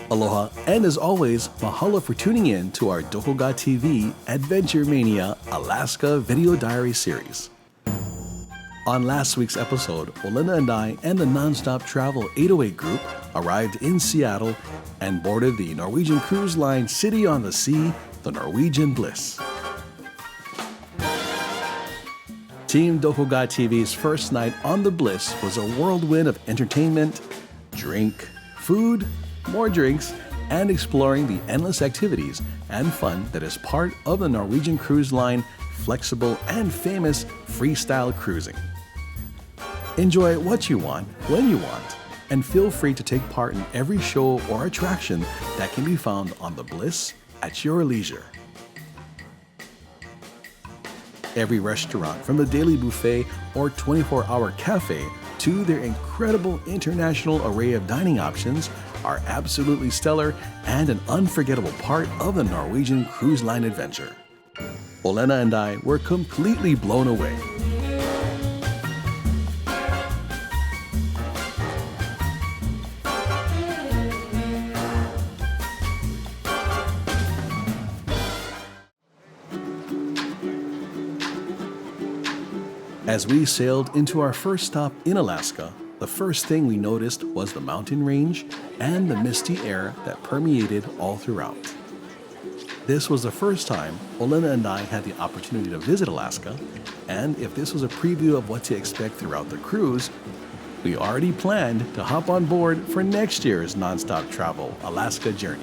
Aloha, and as always, mahalo for tuning in to our Doko Ga TV AdventureMania Alaska Video Diary series. On last week's episode, Olena and I and the Nonstop Travel 808 group arrived in Seattle and boarded the Norwegian cruise line City on the Sea, the Norwegian Bliss. Team Doko Ga TV's first night on the Bliss was a whirlwind of entertainment, drink, food, more drinks, and exploring the endless activities and fun that is part of the Norwegian Cruise Line flexible and famous freestyle cruising. Enjoy what you want, when you want, and feel free to take part in every show or attraction that can be found on the Bliss at your leisure. Every restaurant, from the daily buffet or 24-hour cafe to their incredible international array of dining options, are absolutely stellar and an unforgettable part of the Norwegian Cruise Line adventure. Olena and I were completely blown away. As we sailed into our first stop in Alaska, the first thing we noticed was the mountain range and the misty air that permeated all throughout. This was the first time Olena and I had the opportunity to visit Alaska, and if this was a preview of what to expect throughout the cruise, we already planned to hop on board for next year's Nonstop Travel Alaska journey.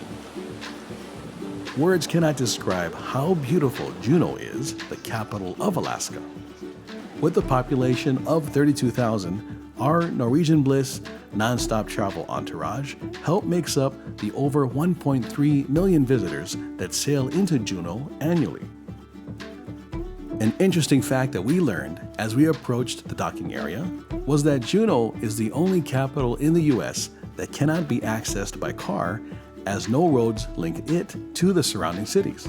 Words cannot describe how beautiful Juneau is, the capital of Alaska. With a population of 32,000, our Norwegian Bliss nonstop travel entourage makes up the over 1.3 million visitors that sail into Juneau annually. An interesting fact that we learned as we approached the docking area was that Juneau is the only capital in the U.S. that cannot be accessed by car, as no roads link it to the surrounding cities.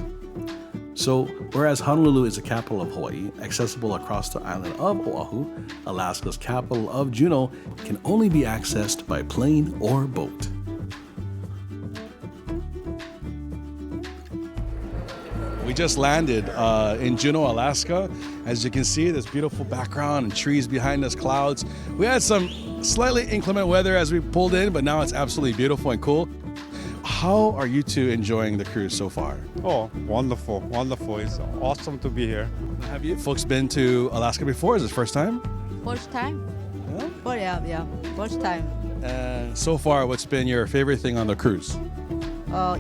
So, whereas Honolulu is the capital of Hawaii, accessible across the island of Oahu, Alaska's capital of Juneau can only be accessed by plane or boat. We just landed in Juneau, Alaska. As you can see, this beautiful background and trees behind us, clouds. We had some slightly inclement weather as we pulled in, but now it's absolutely beautiful and cool. How are you two enjoying the cruise so far? Oh, wonderful, wonderful. It's awesome to be here. Have you folks been to Alaska before? Is this first time? First time. Yeah? Oh, yeah, first time. And so far, what's been your favorite thing on the cruise?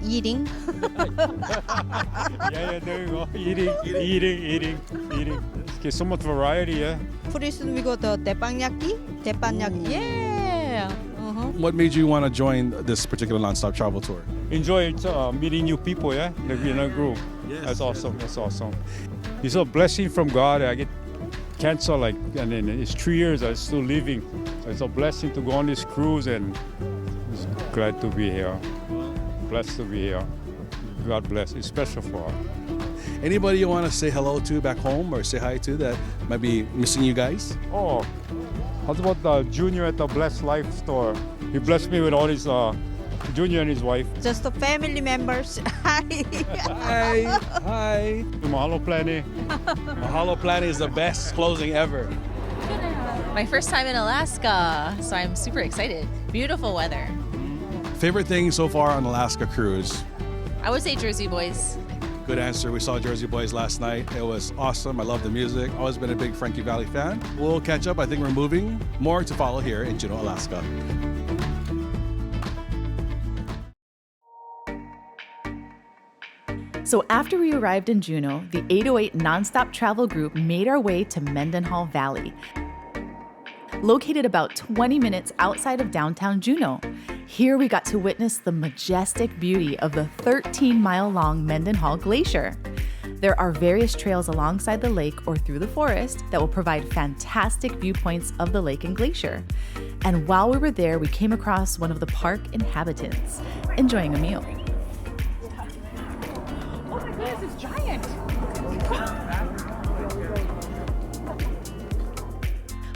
Eating. Yeah, there you go. Eating. Okay, so much variety, yeah. Pretty soon we go to Teppanyaki. Yeah. What made you want to join this particular nonstop travel tour? Enjoy meeting new people, yeah, in a group. Yes, That's awesome. That's awesome. It's a blessing from God. I get cancer and then it's 3 years I'm still living. So it's a blessing to go on this cruise, and it's glad to be here. Blessed to be here. God bless. It's special for us. Anybody you want to say hello to back home or say hi to that might be missing you guys? Oh, how about the Junior at the Blessed Life store? He blessed me with all his Junior and his wife. Just the family members. Hi. Hi. Mahalo Plani. Mahalo Planet is the best closing ever. My first time in Alaska, so I'm super excited. Beautiful weather. Favorite thing so far on Alaska cruise? I would say Jersey Boys. Good answer. We saw Jersey Boys last night. It was awesome. I love the music. Always been a big Frankie Valli fan. We'll catch up. I think we're moving. More to follow here in Juneau, Alaska. So after we arrived in Juneau, the 808 Nonstop Travel Group made our way to Mendenhall Valley, located about 20 minutes outside of downtown Juneau. Here we got to witness the majestic beauty of the 13-mile-long Mendenhall Glacier. There are various trails alongside the lake or through the forest that will provide fantastic viewpoints of the lake and glacier. And while we were there, we came across one of the park inhabitants enjoying a meal. Oh my goodness, it's giant!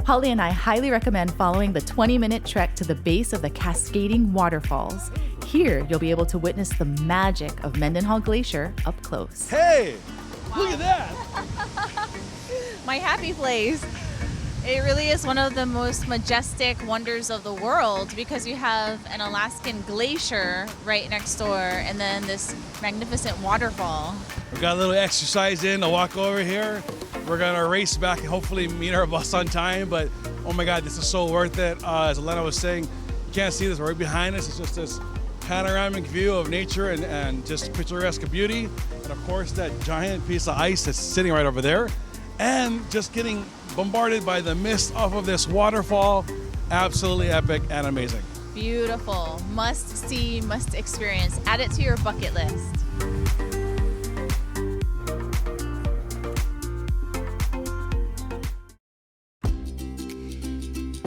Pali and I highly recommend following the 20-minute trek to the base of the cascading waterfalls. Here, you'll be able to witness the magic of Mendenhall Glacier up close. Hey, look at that. My happy place. It really is one of the most majestic wonders of the world because you have an Alaskan glacier right next door and then this magnificent waterfall. We got a little exercise in, a walk over here. We're gonna race back and hopefully meet our bus on time, but oh my God, this is so worth it. As Olena was saying, you can't see this right behind us. It's just this panoramic view of nature and just picturesque beauty. And of course, that giant piece of ice that's sitting right over there. And just getting bombarded by the mist off of this waterfall. Absolutely epic and amazing. Beautiful. Must see, must experience. Add it to your bucket list.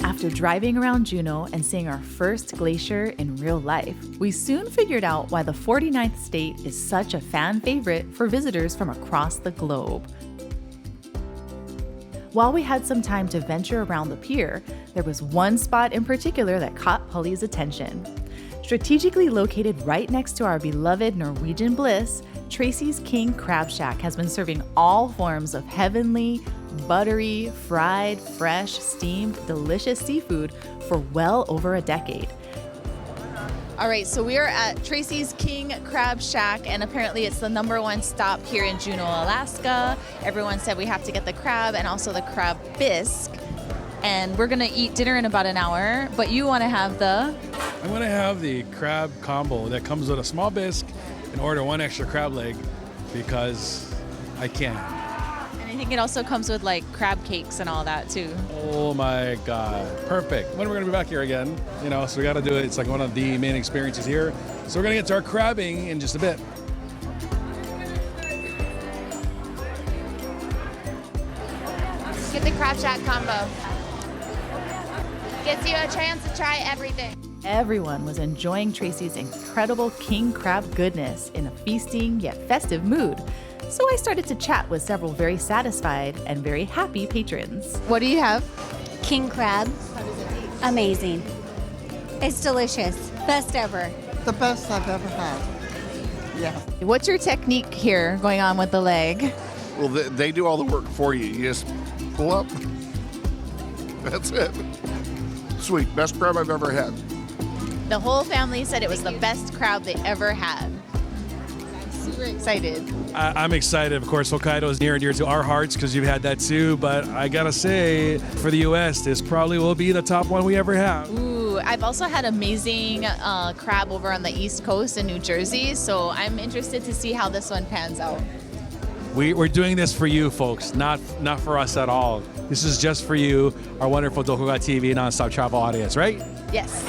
After driving around Juneau and seeing our first glacier in real life, we soon figured out why the 49th state is such a fan favorite for visitors from across the globe. While we had some time to venture around the pier, there was one spot in particular that caught Pali's attention. Strategically located right next to our beloved Norwegian Bliss, Tracy's King Crab Shack has been serving all forms of heavenly, buttery, fried, fresh, steamed, delicious seafood for well over a decade. All right, so we are at Tracy's King Crab Shack, and apparently it's the #1 stop here in Juneau, Alaska. Everyone said we have to get the crab and also the crab bisque. And we're gonna eat dinner in about an hour, but you wanna have the... I'm gonna have the crab combo that comes with a small bisque and order one extra crab leg because I can. And I think it also comes with like crab cakes and all that too. Oh my God, perfect. When are we gonna be back here again? You know, so we gotta do it. It's like one of the main experiences here. So we're gonna get to our crabbing in just a bit. Get the Crab Shack combo. Gets you a chance to try everything. Everyone was enjoying Tracy's incredible king crab goodness in a feasting yet festive mood. So I started to chat with several very satisfied and very happy patrons. What do you have? King crab. Amazing. It's delicious. Best ever. The best I've ever had. Yeah. What's your technique here going on with the leg? Well, they do all the work for you. You just pull up. That's it. Sweet. Best crab I've ever had. The whole family said it was the best crab they ever had. I'm super excited. I'm excited. Of course, Hokkaido is near and dear to our hearts because you've had that too. But I gotta say, for the U.S., this probably will be the top one we ever have. Ooh, I've also had amazing crab over on the East Coast in New Jersey. So I'm interested to see how this one pans out. We're doing this for you, folks, not for us at all. This is just for you, our wonderful Doko Ga TV nonstop travel audience, right? Yes.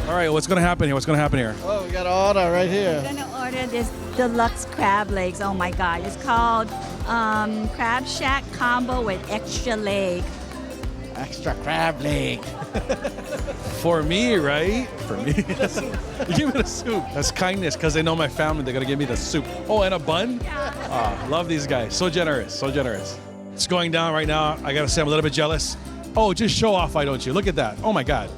All right, what's gonna happen here? What's gonna happen here? Oh, we got an order right here. I'm gonna order this deluxe crab legs. Oh my God. It's called Crab Shack combo with extra leg. Extra crab leg. For me, right? For me. You give me the soup. That's kindness because they know my family. They're gonna give me the soup. Oh, and a bun? Yeah. Love these guys. So generous, so generous. It's going down right now. I gotta say, I'm a little bit jealous. Oh, just show off, why don't you? Look at that. Oh my God.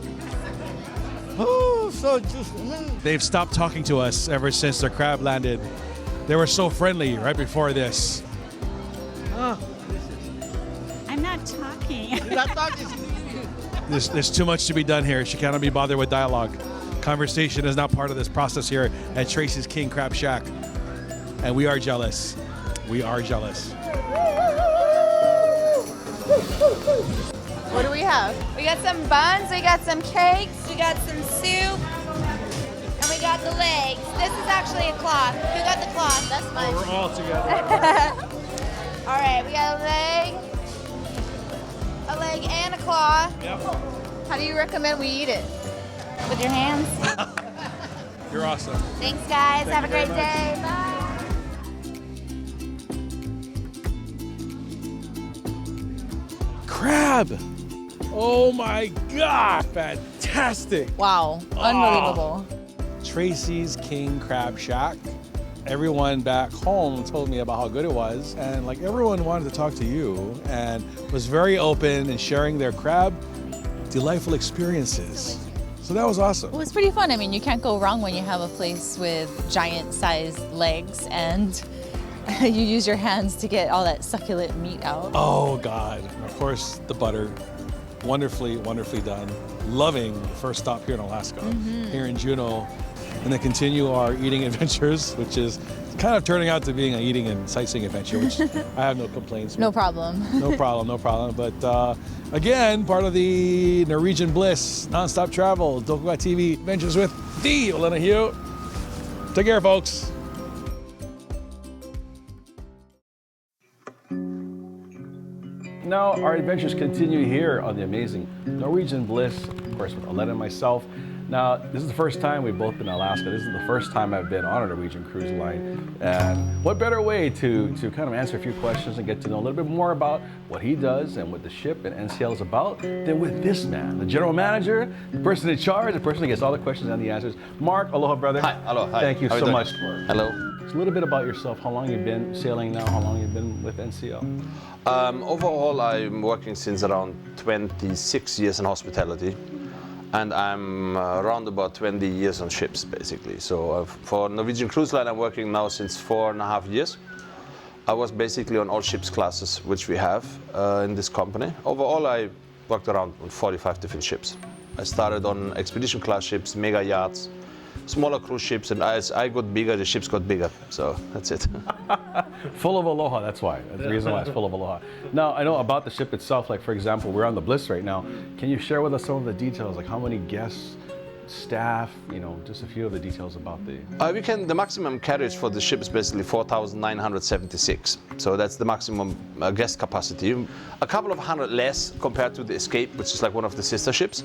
Oh, so just. They've stopped talking to us ever since their crab landed. They were so friendly right before this. Oh, I'm not talking. you're not talking. There's too much to be done here. She cannot be bothered with dialogue. Conversation is not part of this process here at Tracy's King Crab Shack. And we are jealous. We are jealous. What do we have? We got some buns, we got some cakes, we got some soup, and we got the legs. This is actually a cloth. Who got the cloth? That's mine. We're all together. All right, we got a leg and a claw. Yep. How do you recommend we eat it? With your hands. You're awesome. Thanks, guys. Have a you great very day. Bye. Crab. Oh my God, fantastic. Wow, unbelievable. Tracy's King Crab Shack. Everyone back home told me about how good it was, and like everyone wanted to talk to you and was very open in sharing their crab delightful experiences. So that was awesome. It was pretty fun. I mean, you can't go wrong when you have a place with giant-sized legs and you use your hands to get all that succulent meat out. Oh God! And of course, the butter, wonderfully, wonderfully done. Loving first stop here in Alaska, here in Juneau, and then continue our eating adventures, which is kind of turning out to being an eating and sightseeing adventure, which I have no complaints. No problem. No problem, no problem. But again, part of the Norwegian Bliss nonstop travel, Doko Ga TV adventures with the Olena Heu. Take care, folks. Now our adventures continue here on the amazing Norwegian Bliss, of course, with Olena and myself. Now, this is the first time we've both been in Alaska. This is the first time I've been on a Norwegian cruise line. And what better way to kind of answer a few questions and get to know a little bit more about what he does and what the ship and NCL is about than with this man, the general manager, the person in charge, the person that gets all the questions and the answers. Mark, aloha, brother. Hi, aloha. Hi. Thank you so much. Hello. Just a little bit about yourself. How long you've been sailing now? How long you've been with NCL? Overall, I'm working since around 26 years in hospitality. And I'm around about 20 years on ships, basically. So for Norwegian Cruise Line, I'm working now since 4.5 years. I was basically on all ships classes, which we have in this company. Overall, I worked around 45 different ships. I started on expedition class ships, mega yachts, smaller cruise ships, and as I got bigger, the ships got bigger. So that's it. Full of aloha, that's why. That's the reason why it's full of aloha. Now, I know about the ship itself, like for example, we're on the Bliss right now. Can you share with us some of the details, like how many guests, staff, you know, just a few of the details about the... The maximum carriage for the ship is basically 4,976. So that's the maximum guest capacity. A couple of hundred less compared to the Escape, which is like one of the sister ships.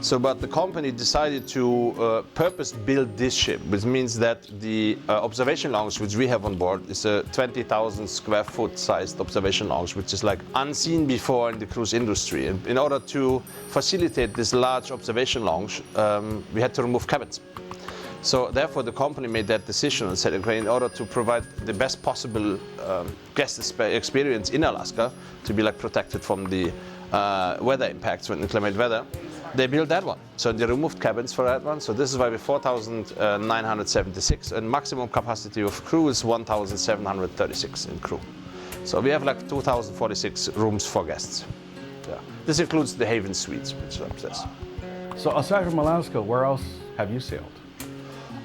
So, but the company decided to purpose build this ship, which means that the observation lounge, which we have on board, is a 20,000 square foot sized observation lounge, which is like unseen before in the cruise industry. And in order to facilitate this large observation lounge, we had to remove cabins. So therefore the company made that decision and said, okay, in order to provide the best possible guest experience in Alaska, to be like protected from the weather impacts when inclement weather, they built that one. So they removed cabins for that one. So this is why we're 4,976 and maximum capacity of crew is 1,736 in crew. So we have like 2,046 rooms for guests. Yeah. This includes the Haven Suites, which is upstairs. So aside from Alaska, where else have you sailed?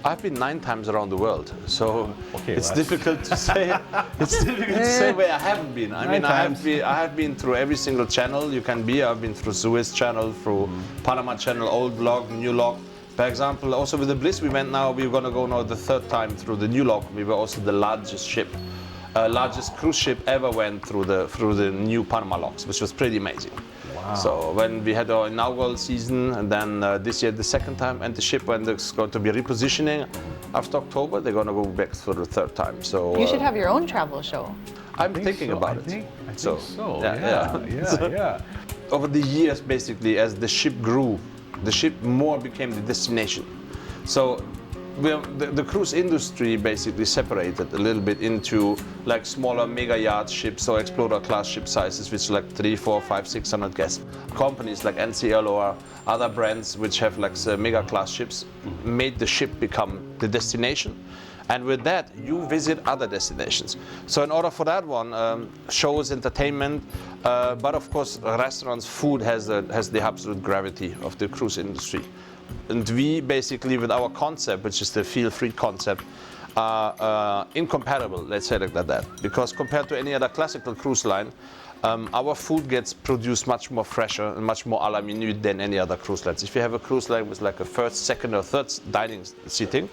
I've been 9 times around the world, so okay, it's difficult to say. It's difficult to say where I haven't been. I mean, I have been through every single channel you can be. I've been through Suez Channel, through Panama Channel, Old Lock, New Lock. For example, also with the Bliss, we're going to go now the 3rd time through the New Lock. We were also the largest ship, largest cruise ship ever went through the new Panama locks, which was pretty amazing. Wow. So when we had our inaugural season, and then this year the 2nd time, and the ship when it's going to be repositioning after October, they're going to go back for the 3rd time. So you should have your own travel show. I'm thinking about it. I think so. Yeah. Over the years, basically, as the ship grew, the ship more became the destination. So the cruise industry basically separated a little bit into like smaller mega yacht ships or explorer class ship sizes, which like 300, 400, 500, 600 guests. Companies like NCL or other brands which have like mega class ships made the ship become the destination. And with that, you visit other destinations. So in order for that one, shows, entertainment, but of course restaurants, food has the absolute gravity of the cruise industry. And we basically, with our concept, which is the feel-free concept, are incomparable, let's say it like that. Because compared to any other classical cruise line, our food gets produced much more fresher and much more à la minute than any other cruise lines. If you have a cruise line with like a 1st, 2nd or 3rd dining seating,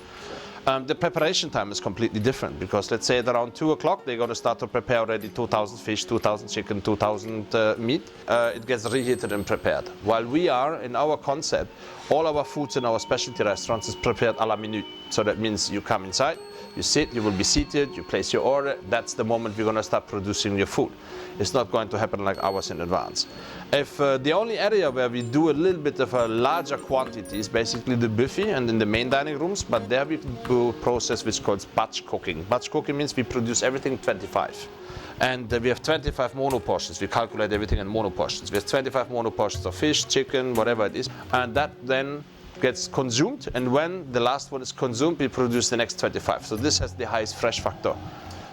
the preparation time is completely different, because let's say at around 2 o'clock they're going to start to prepare already 2,000 fish, 2,000 chicken, 2,000 meat. It gets reheated and prepared. While we are, in our concept, all our foods in our specialty restaurants is prepared à la minute. So that means you come inside, you sit, you will be seated, you place your order. That's the moment we're going to start producing your food. It's not going to happen like hours in advance. If the only area where we do a little bit of a larger quantity is basically the buffet and in the main dining rooms, but there we do a process which is called batch cooking. Batch cooking means we produce everything 25. And we have 25 mono portions. We calculate everything in mono portions. We have 25 mono portions of fish, chicken, whatever it is. And that then gets consumed, and when the last one is consumed, we produce the next 25. So this has the highest fresh factor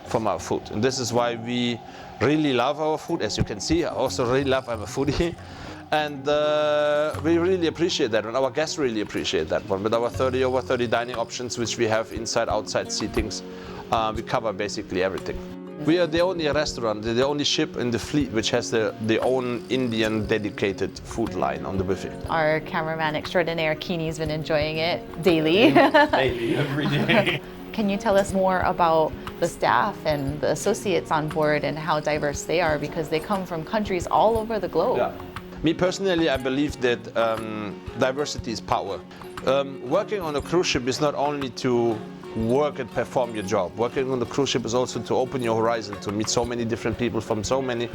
from our food, and this is why we really love our food. As you can see, I also really love, I'm a foodie, and we really appreciate that, and our guests really appreciate that one. With our over 30 dining options, which we have inside, outside seatings, we cover basically everything. We are the only restaurant, the only ship in the fleet which has the own Indian dedicated food line on the buffet. Our cameraman extraordinaire Keeney's been enjoying it daily. Daily, every day. Can you tell us more about the staff and the associates on board and how diverse they are, because they come from countries all over the globe? Yeah. Me personally, I believe that diversity is power. Working on a cruise ship is not only to work and perform your job. Working on the cruise ship is also to open your horizon, to meet so many different people from so many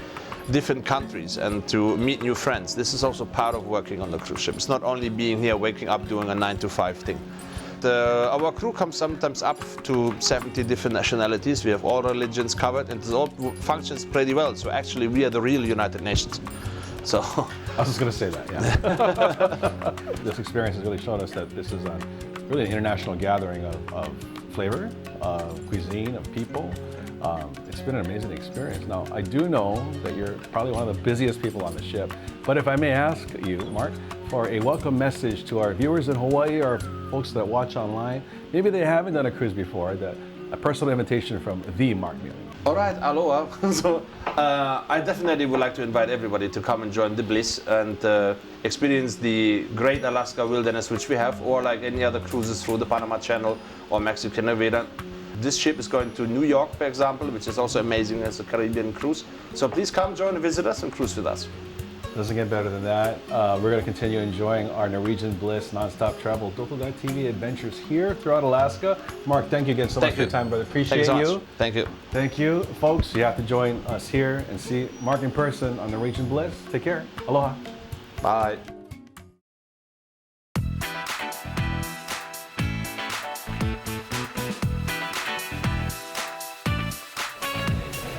different countries and to meet new friends. This is also part of working on the cruise ship. It's not only being here, waking up, doing a 9-to-5 thing. Our crew comes sometimes up to 70 different nationalities. We have all religions covered, and it all functions pretty well. So actually, we are the real United Nations. So I was just going to say that, yeah. This experience has really shown us that this is really an international gathering of flavor, of cuisine, of people. It's been an amazing experience. Now, I do know that you're probably one of the busiest people on the ship, but if I may ask you, Mark, for a welcome message to our viewers in Hawaii or folks that watch online, maybe they haven't done a cruise before, a personal invitation from the Mark Mealy. All right, aloha. So I definitely would like to invite everybody to come and join the Bliss and experience the great Alaska wilderness which we have, or like any other cruises through the Panama Channel or Mexican Riviera. This ship is going to New York, for example, which is also amazing as a Caribbean cruise. So please come join and visit us and cruise with us. Doesn't get better than that. We're going to continue enjoying our Norwegian Bliss nonstop travel Doko Ga TV adventures here throughout Alaska. Mark, thank you again so much for your time, brother. Appreciate you. Thank you. Thank you. Folks, you have to join us here and see Mark in person on Norwegian Bliss. Take care. Aloha. Bye.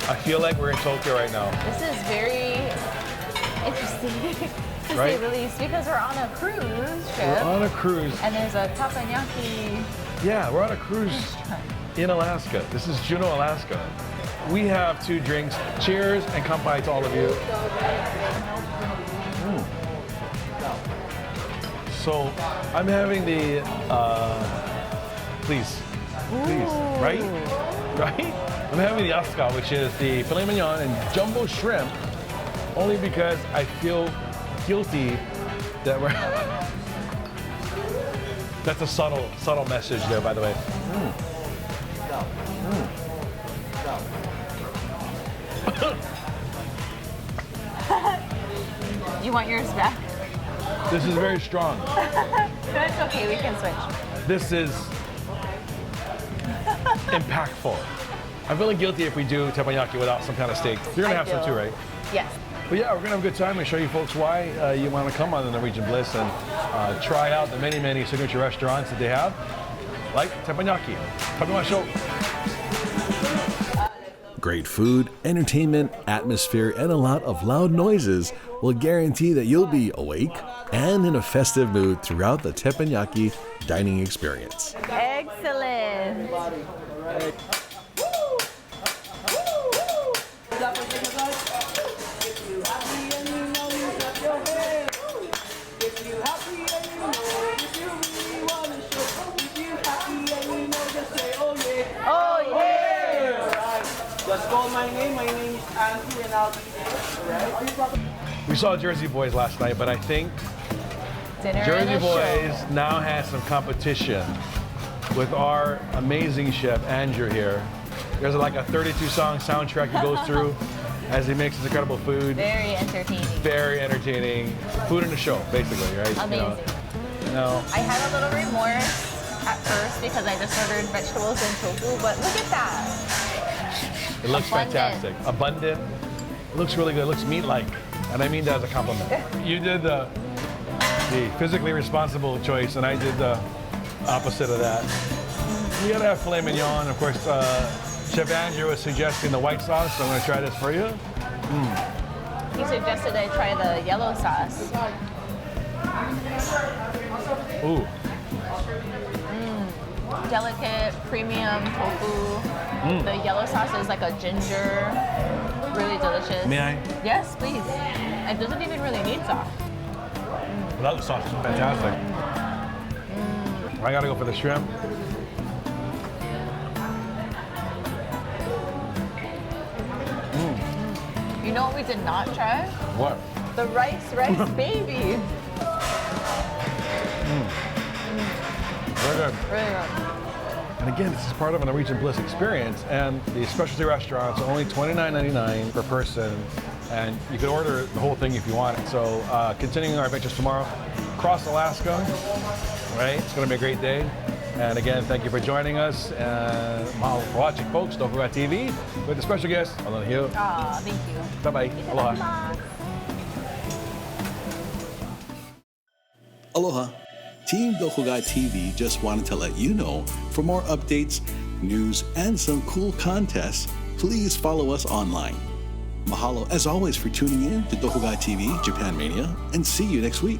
I feel like we're in Tokyo right now. This is very interesting to say the least, because we're on a cruise ship. We're on a cruise. And there's a Teppanyaki. Yeah, we're on a cruise in Alaska. This is Juneau, Alaska. We have 2 drinks. Cheers and kanpai to all of you. So I'm having the, please, right? I'm having the asuka, which is the filet mignon and jumbo shrimp, only because I feel guilty that we're, that's a subtle message there, by the way. You want yours back? This is very strong. That's okay, we can switch. This is impactful. I'm feeling guilty if we do teppanyaki without some kind of steak. You're gonna have some too, right? Yes. But yeah, we're gonna have a good time and show you folks why you wanna come on the Norwegian Bliss and try out the many signature restaurants that they have, like teppanyaki. Show. Great food, entertainment, atmosphere, and a lot of loud noises will guarantee that you'll be awake and in a festive mood throughout the Teppanyaki dining experience. Excellent. Just call my name. My name is Andrew, and I'll be there. We saw Jersey Boys last night, but I think Dinner Jersey Boys now has some competition with our amazing chef Andrew here. There's like a 32-song soundtrack he goes through as he makes his incredible food. Very entertaining. Very entertaining. Food in the show, basically, right? Amazing. I had a little remorse at first because I just ordered vegetables and tofu, but look at that. It looks fantastic. Abundant. It looks really good. It looks meat-like. And I mean that as a compliment. You did the physically responsible choice, and I did the opposite of that. You gotta have filet mignon. Of course, Chef Andrew was suggesting the white sauce, so I'm gonna try this for you. He suggested I try the yellow sauce. Ooh. Delicate, premium tofu. The yellow sauce is like a ginger. Really delicious. May I? Yes, please. It doesn't even really need sauce. Without the sauce, it's fantastic. I gotta go for the shrimp. You know what we did not try? What? The rice baby. Very good. Really good. And again, this is part of a Norwegian Bliss experience, and the specialty restaurants are only $29.99 per person, and you can order the whole thing if you want it. So continuing our adventures tomorrow, across Alaska, right? It's gonna be a great day. And again, thank you for joining us, and mahalo for watching, folks. Doko Ga TV with the special guest, Olena Heu. Aw, thank you. Bye-bye. Aloha. Aloha. Team Doko Ga TV just wanted to let you know, for more updates, news, and some cool contests, please follow us online. Mahalo as always for tuning in to Doko Ga TV Japan Mania, and see you next week.